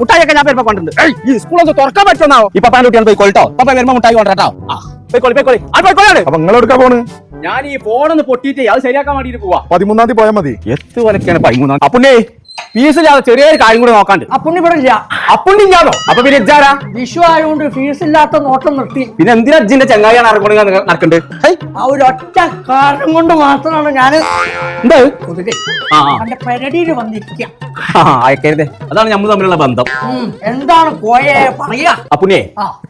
മുട്ടായിയൊക്കെ ഞാൻ വരുമ്പോ കൊണ്ടുണ്ട് ഈ സ്കൂളൊക്കെ തുറക്കാൻ പറ്റുന്നോ ഇപ്പൊ കുട്ടികൾ പോയി കൊട്ടോ അപ്പൊ വരുമ്പോ മുട്ടായി കൊണ്ടോ അപ്പൊ നിങ്ങൾ എടുക്കാൻ പോണ്? ഞാൻ ഈ ഫോണൊന്ന് പൊട്ടിയിട്ട് അത് ശരിയാക്കാൻ വേണ്ടിട്ട് പോവാ. 13-ാം തീയതി പോയാൽ മതി. എത്ത് വരക്കാണ് 13-ാം തീയതി. അപ്പുണ്ണേ ഫീസില്ലാതെ ചെറിയൊരു കാര്യം കൂടെ നോക്കാണ്ട്. അപ്പുണ്ണി ഇവിടെ ഇല്ല. അപ്പുണ്ണില്ലാതോ? അപ്പൊ പിന്നെ എജ്ജാരാ? വിഷു ആയതുകൊണ്ട് ഫീസ് ഇല്ലാത്ത നോട്ടം നിർത്തി. പിന്നെ എന്തിനാ അജ്ജിന്റെ ചങ്ങായിയാണ് നടക്കണ്ട്? ആ ഒരു ഒറ്റ കാരണം കൊണ്ട് മാത്രമാണ് ഞാൻ പെരടിയിൽ വന്നിരിക്കുക. അയക്കരുതേ, അതാണ് നമ്മൾ തമ്മിലുള്ള ബന്ധം. എന്താണ് കോയെ പറയാ? അപ്പുണ്ണേ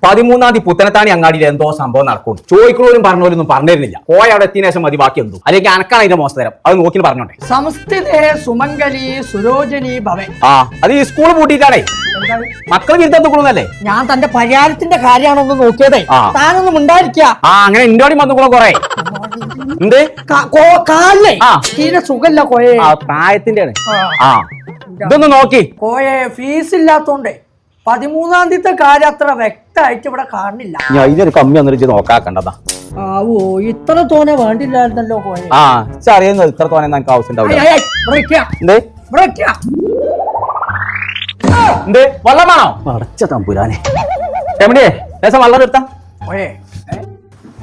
13-ാം തീയതി പുത്തനത്താണി അങ്ങാടിയിൽ എന്തോ സംഭവം നടക്കും. ചോദിക്കുന്നവരും പറഞ്ഞവരൊന്നും പറഞ്ഞിരുന്നില്ല. കോയ അവിടെ എത്തിയ ശേഷം മതി ബാക്കി എന്തോ. അല്ലെങ്കിൽ അനക്കാണ് അതിന്റെ മോശത്തരം. അത് നോക്കി പറഞ്ഞോട്ടെ. സംസ്ഥിതേ സുമംഗലി സുരോജനി ഭവൻ. അത് ഈ സ്കൂൾ പൂട്ടിയിട്ടാണേ മക്കൾ വിരുദ്ധം നോക്കണമെന്നല്ലേ. ഞാൻ തന്റെ പരിഹാരത്തിന്റെ കാര്യമാണൊന്ന് നോക്കിയതേ. താനൊന്നും ഉണ്ടായിരിക്കുക. അങ്ങനെ ഇന്റോടി വന്നുകൂടെ കൊറേ എന്ത് കാലേ തീരെ സുഖല്ല കോയെ. പ്രായത്തിന്റെ ഇതൊന്ന് നോക്കി. കോയെ ഫീസ് ഇല്ലാത്തോണ്ടേ 13-ാം തീയതി കാര്യം അത്ര വ്യക്തമായിട്ട് ഇവിടെ കാണില്ല. ഞാൻ ഇതിനൊരു കമ്മി വന്നിട്ട് നോക്കാക്കണ്ടതാ. ആവോ ഇത്ര തോനെ വേണ്ടില്ലായിരുന്നല്ലോ കോയെ. അറിയുന്നത് ഇത്ര തോനെ നമുക്ക് ആവശ്യം എന്ത് വെള്ളമാണോ? അടച്ച തമ്പുരാനെ എവിടെയേ ലേശം വെള്ളം എടുത്താ പോയേ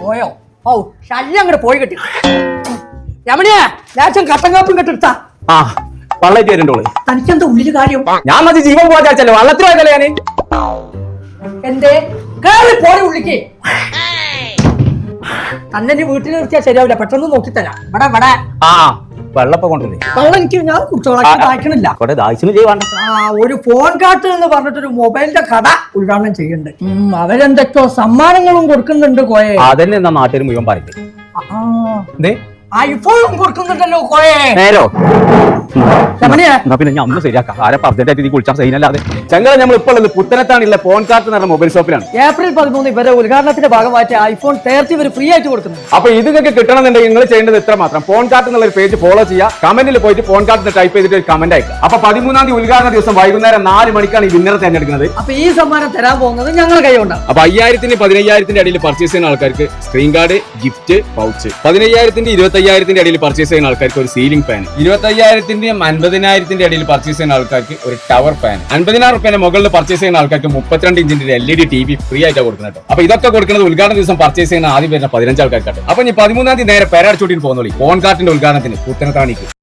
പോയോ? ഓ ശല്യം അങ്ങോട്ട് പോയി കിട്ടി. രമണിയെ ലേശം കട്ടൻ കാപ്പും കെട്ടെടുത്താ. വള്ളേറ്റ് വരുന്നുണ്ടോളൂ. തനിക്കെന്താ ഉള്ളില് കാര്യം? ഞാൻ മതി ജീവൻ പോകാച്ചല്ലോ വള്ളത്തിൽ പോയതല്ലേ ഞാന്. എന്തേ കേറി പോയി ഉള്ളിക്ക്. തന്നെ വീട്ടിൽ നിർത്തിയാ ശരിയാവില്ല. പെട്ടെന്ന് നോക്കിത്തരാം. ഇവിടെ ഇവിടെ വെള്ളപ്പ കൊണ്ടില്ലേ വെള്ളം എനിക്ക് ഞാൻ കുടിച്ചോളാം. ദാഹിക്കണില്ല. ഒരു ഫോൺ കാട്ട് എന്ന് പറഞ്ഞിട്ടൊരു മൊബൈലിന്റെ കട ഉദ്ഘാടനം ചെയ്യുന്നുണ്ട്. അവരെന്തൊക്കെയോ സമ്മാനങ്ങളും കൊടുക്കുന്നുണ്ട് കോയെ. അതന്നെ എന്നാ നാട്ടിൽ മുഴുവൻ പറയും. ഐഫോണും കൊടുക്കുന്നുണ്ടല്ലോ കോയെ. നേരോ പിന്നെ ഞാൻ ഒന്ന് ശരിയാക്കാം. ആരെ പറഞ്ഞിട്ട് കുളിച്ചാൽ സൈനല്ലാതെ ചങ്ങളെ നമ്മൾ ഇപ്പോൾ ഉള്ളത് പുത്തനത്താണില്ല ഫോൺ കാർട്ട് എന്ന് പറഞ്ഞ മൊബൈൽ ഷോപ്പിലാണ്. ഏപ്രിൽ 13 ഇവരെ ഉദ്ഘാടനത്തിന്റെ ഭാഗമായിട്ട് ഐഫോൺ 30 ഇവർ ഫ്രീ ആയിട്ട് കൊടുക്കുന്നു. അപ്പൊ ഇതൊക്കെ കിട്ടണമെന്നുണ്ടെങ്കിൽ നിങ്ങൾ ചെയ്യേണ്ടത് ഇത്ര മാത്രം. ഫോൺ കാർട്ട് എന്നുള്ള പേജ് ഫോളോ ചെയ്യുക. കമന്റിൽ പോയിട്ട് ഫോൺ കാർട്ടിന് ടൈപ്പ് ചെയ്തിട്ട് ഒരു കമന്റ് അയക്കുക. അപ്പൊ 13-ാം തീയതി ഉദ്ഘാടന ദിവസം വൈകുന്നേരം 4 മണിക്കാണ് ഈ വിന്നറെ തിരഞ്ഞെടുക്കുന്നത്. അപ്പൊ ഈ സമ്മാനം തരാൻ പോകുന്നത് ഞങ്ങൾ കൈകൊണ്ടാണ്. അപ്പൊ 5000-ന്റെ 15000-ന്റെ ഇടയിൽ പർച്ചേസ് ചെയ്യുന്ന ആൾക്കാർക്ക് സ്ക്രീൻ കാർഡ്, ഗിഫ്റ്റ് പൗച്ച്. 15000-ന്റെ 25000-ന്റെ ഇടയിൽ പർച്ചേസ് ചെയ്യുന്ന ആൾക്കാർക്ക് ഒരു സീലിംഗ് ഫാൻ. 25000-ന്റെ 50000-ന്റെ ഇടയിൽ പർച്ചേസ് ചെയ്യുന്ന ആൾക്കാർക്ക് ഒരു ടവർ ഫാൻ. 50000 രൂപയുടെ മുകളിൽ പർച്ചേസ് ചെയ്യുന്ന ആൾക്കാർക്ക് 32 ഇഞ്ചിന്റെ LED TV ഫ്രീ ആയിട്ട് കൊടുക്കുന്നത്. അപ്പൊ ഇതൊക്കെ കൊടുക്കുന്നത് ഉദ്ഘാടന ദിവസം പർച്ചേസ് ചെയ്യുന്ന ആദ്യം വരുന്ന 15 ആൾക്കാർക്കാട്ട്. അപ്പൊ ഇനി 13-ാം തീയതി നേരെ പേരടച്ചോട്ടിൽ പോകുന്നോളി ഫോൺ കാർട്ടിന്റെ ഉദ്ഘാടനത്തിന് പുത്തനത്താണിക്ക്.